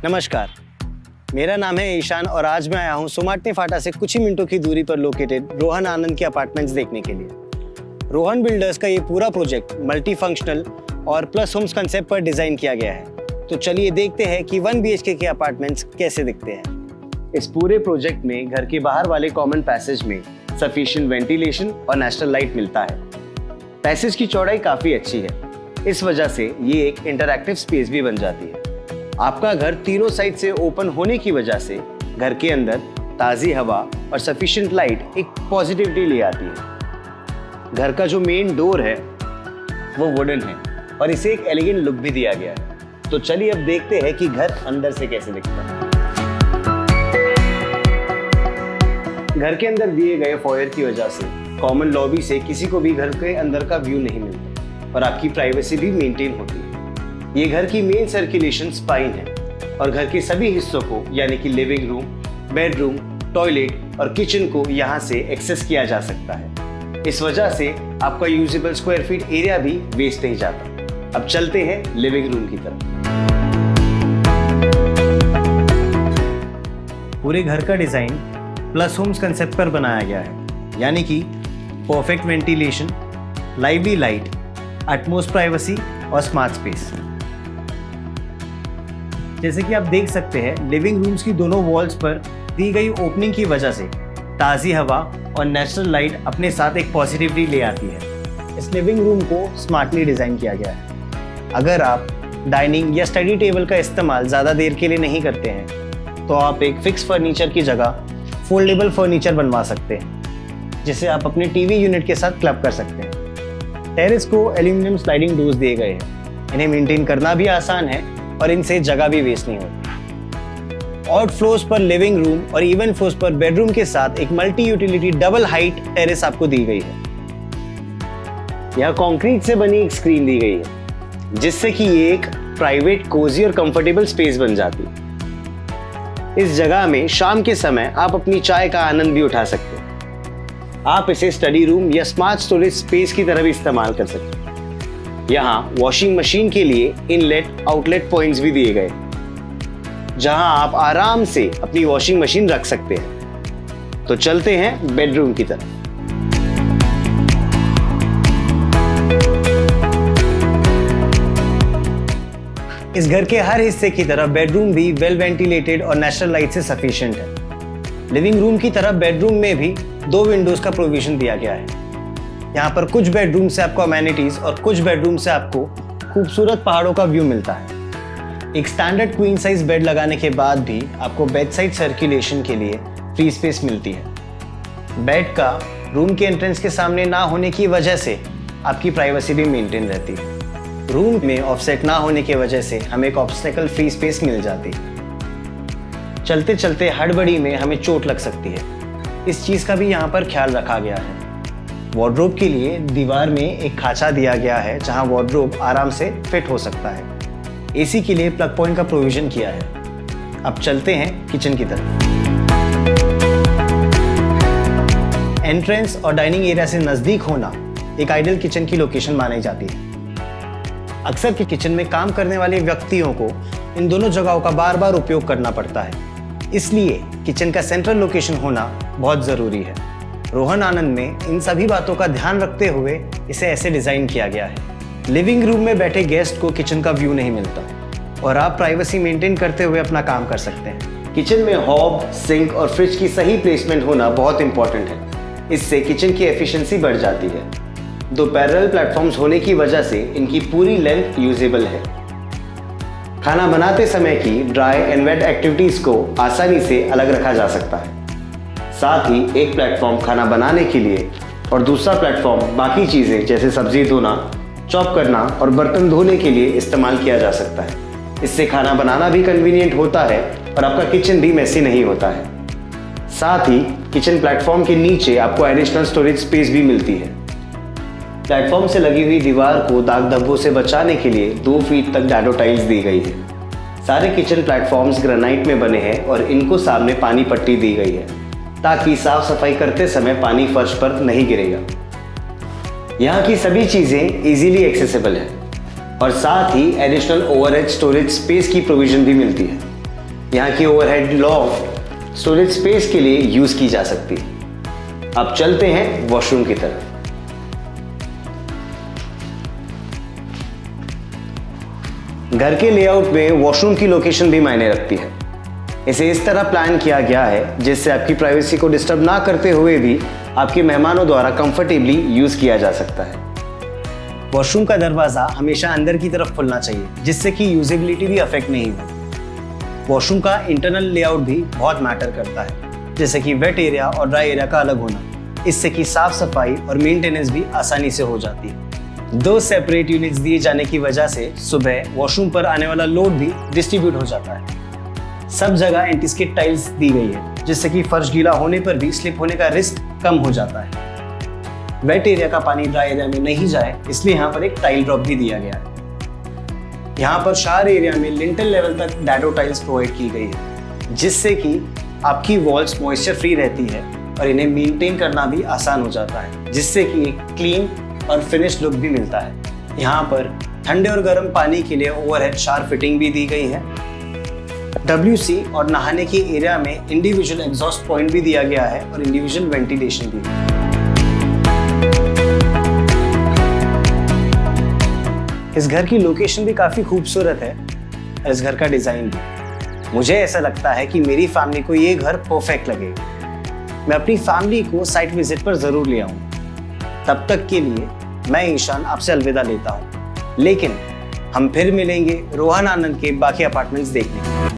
नमस्कार, मेरा नाम है ईशान और आज मैं आया हूँ सोमाटनी फाटा से कुछ ही मिनटों की दूरी पर लोकेटेड रोहन आनंद के अपार्टमेंट्स देखने के लिए। रोहन बिल्डर्स का ये पूरा प्रोजेक्ट मल्टी फंक्शनल और प्लस होम्स कंसेप्ट पर डिजाइन किया गया है। तो चलिए देखते हैं कि 1 BHK के अपार्टमेंट्स कैसे दिखते हैं। इस पूरे प्रोजेक्ट में घर के बाहर वाले कॉमन पैसेज में सफिशिएंट वेंटिलेशन और नेचुरल लाइट मिलता है। पैसेज की चौड़ाई काफी अच्छी है, इस वजह से ये एक इंटरैक्टिव स्पेस भी बन जाती है। आपका घर तीनों साइड से ओपन होने की वजह से घर के अंदर ताज़ी हवा और सफिशिएंट लाइट एक पॉजिटिविटी ले आती है। घर का जो मेन डोर है वो वुडन है और इसे एक एलिगेंट लुक भी दिया गया है। तो चलिए अब देखते हैं कि घर अंदर से कैसे दिखता है। घर के अंदर दिए गए फॉयर की वजह से कॉमन लॉबी से किसी को भी घर के अंदर का व्यू नहीं मिलता और आपकी प्राइवेसी भी मेंटेन होती है। ये घर की मेन सर्कुलेशन स्पाइन है और घर के सभी हिस्सों को यानी कि लिविंग रूम, बेडरूम, टॉयलेट और किचन को यहाँ से एक्सेस किया जा सकता है। इस वजह से आपका यूजेबल स्क्वायर फीट एरिया भी वेस्ट नहीं जाता। अब चलते हैं लिविंग रूम की तरफ। पूरे घर का डिजाइन प्लस होम्स कंसेप्ट पर बनाया गया है, यानी कि perfect ventilation, lively light, utmost privacy और स्मार्ट स्पेस। जैसे कि आप देख सकते हैं, लिविंग रूम्स की दोनों वॉल्स पर दी गई ओपनिंग की वजह से ताज़ी हवा और नेचुरल लाइट अपने साथ एक पॉजिटिविटी ले आती है। इस लिविंग रूम को स्मार्टली डिज़ाइन किया गया है। अगर आप डाइनिंग या स्टडी टेबल का इस्तेमाल ज़्यादा देर के लिए नहीं करते हैं तो आप एक फिक्स फर्नीचर की जगह फोल्डेबल फर्नीचर बनवा सकते हैं, जिसे आप अपने टीवी यूनिट के साथ क्लब कर सकते हैं। टेरेस को एल्यूमिनियम स्लाइडिंग डोर्स दिए गए हैं। इन्हें मेंटेन करना भी आसान है और इनसे जगह भी वेस्ट नहीं होती। ऑड फ्लोर्स पर लिविंग रूम और इवन फ्लोर्स पर बेडरूम के साथ एक multi utility double height terrace आपको दी गई है। यहाँ कंक्रीट से बनी एक स्क्रीन दी गई है, जिससे कि ये एक प्राइवेट, कोजी और कंफर्टेबल स्पेस बन जाती है। इस जगह में शाम के समय आप अपनी चाय का आनंद भी उठा सकते हैं। आप इसे स्टडी रूम या स्मार्ट स्टोरेज स्पेस की तरह भी इस्तेमाल कर सकते हैं। यहाँ वॉशिंग मशीन के लिए इनलेट आउटलेट पॉइंट्स भी दिए गए, जहां आप आराम से अपनी वॉशिंग मशीन रख सकते हैं। तो चलते हैं बेडरूम की तरफ। इस घर के हर हिस्से की तरफ बेडरूम भी वेल वेंटिलेटेड और नेचुरल लाइट से सफिशिएंट है। लिविंग रूम की तरफ बेडरूम में भी 2 विंडोज का प्रोविजन दिया गया है। यहाँ पर कुछ बेडरूम से आपको अमेनिटीज और कुछ बेडरूम से आपको खूबसूरत पहाड़ों का व्यू मिलता है। एक स्टैंडर्ड क्वीन साइज बेड लगाने के बाद भी आपको बेड साइड सर्कुलेशन के लिए फ्री स्पेस मिलती है। बेड का रूम के एंट्रेंस के सामने ना होने की वजह से आपकी प्राइवेसी भी मेंटेन रहती है। रूम में ऑफसेट ना होने की वजह से हमें एक ऑब्स्टेकल फ्री स्पेस मिल जाती है। चलते चलते हड़बड़ी में हमें चोट लग सकती है, इस चीज़ का भी यहाँ पर ख्याल रखा गया है। वार्डरोब के लिए दीवार में एक खांचा दिया गया है, जहां वार्डरोब आराम से फिट हो सकता है। एसी के लिए प्लग पॉइंट का प्रोविजन किया है। अब चलते हैं किचन की तरफ। एंट्रेंस और डाइनिंग एरिया से नजदीक होना एक आइडियल किचन की लोकेशन मानी जाती है। अक्सर के किचन में काम करने वाले व्यक्तियों को इन दोनों जगहों का बार बार उपयोग करना पड़ता है, इसलिए किचन का सेंट्रल लोकेशन होना बहुत जरूरी है। रोहन आनंद में इन सभी बातों का ध्यान रखते हुए इसे ऐसे डिजाइन किया गया है। लिविंग रूम में बैठे गेस्ट को किचन का व्यू नहीं मिलता और आप प्राइवेसी मेंटेन करते हुए अपना काम कर सकते हैं। किचन में हॉब, सिंक और फ्रिज की सही प्लेसमेंट होना बहुत इंपॉर्टेंट है। इससे किचन की एफिशिएंसी बढ़ जाती है। 2 पैरेलल प्लेटफॉर्म्स होने की वजह से इनकी पूरी लेंथ यूजेबल है। खाना बनाते समय की ड्राई एंड वेट एक्टिविटीज को आसानी से अलग रखा जा सकता है। साथ ही एक प्लेटफॉर्म खाना बनाने के लिए और दूसरा प्लेटफॉर्म बाकी चीज़ें जैसे सब्जी धोना, चॉप करना और बर्तन धोने के लिए इस्तेमाल किया जा सकता है। इससे खाना बनाना भी कन्वीनियंट होता है और आपका किचन भी मेसी नहीं होता है। साथ ही किचन प्लेटफॉर्म के नीचे आपको एडिशनल स्टोरेज स्पेस भी मिलती है। प्लेटफॉर्म से लगी हुई दीवार को दाग धब्बों से बचाने के लिए 2 फीट तक डैडो टाइल्स दी गई है। सारे किचन प्लेटफॉर्म्स ग्रेनाइट में बने हैं और इनको सामने पानी पट्टी दी गई है, ताकि साफ सफाई करते समय पानी फर्श पर नहीं गिरेगा। यहाँ की सभी चीज़ें इजीली एक्सेसिबल है और साथ ही एडिशनल ओवरहेड स्टोरेज स्पेस की प्रोविजन भी मिलती है। यहाँ की ओवरहेड लॉफ्ट स्टोरेज स्पेस के लिए यूज की जा सकती है। अब चलते हैं वॉशरूम की तरफ। घर के लेआउट में वॉशरूम की लोकेशन भी मायने रखती है। इसे इस तरह प्लान किया गया है जिससे आपकी प्राइवेसी को डिस्टर्ब ना करते हुए भी आपके मेहमानों द्वारा कंफर्टेबली यूज किया जा सकता है। वॉशरूम का दरवाजा हमेशा अंदर की तरफ खुलना चाहिए जिससे कि यूजेबिलिटी भी अफेक्ट नहीं हो। वॉशरूम का इंटरनल लेआउट भी बहुत मैटर करता है, जैसे कि वेट एरिया और ड्राई एरिया का अलग होना। इससे कि साफ सफाई और मेंटेनेंस भी आसानी से हो जाती है। 2 सेपरेट यूनिट्स दिए जाने की वजह से सुबह वॉशरूम पर आने वाला लोड भी डिस्ट्रीब्यूट हो जाता है। सब जगह एंटी स्किड टाइल्स दी गई है जिससे कि फर्श गीला होने पर भी स्लिप होने का रिस्क कम हो जाता है। वेट एरिया का पानी ड्राई एरिया में नहीं जाए इसलिए यहाँ पर एक टाइल ड्रॉप भी दिया गया है। यहाँ पर शार एरिया में लिंटल लेवल तक डैडो टाइल्स प्रोवाइड की गई है जिससे कि आपकी वॉल्स मॉइस्चर फ्री रहती है और इन्हें मेंटेन करना भी आसान हो जाता है, जिससे कि एक क्लीन और फिनिश लुक भी मिलता है। यहाँ पर ठंडे और गर्म पानी के लिए ओवरहेड शावर फिटिंग भी दी गई है। WC और नहाने की एरिया में इंडिविजुअल एग्जॉस्ट पॉइंट भी दिया गया है और इंडिविजुअल वेंटिलेशन भी। इस घर की लोकेशन भी काफी खूबसूरत है और इस घर का डिजाइन भी। मुझे ऐसा लगता है कि मेरी फैमिली को ये घर परफेक्ट लगेगा। मैं अपनी फैमिली को साइट विजिट पर जरूर ले आऊंगा। तब तक के लिए मैं ईशान आपसे अलविदा लेता हूँ, लेकिन हम फिर मिलेंगे रोहन आनंद के बाकी अपार्टमेंट्स देखने के लिए।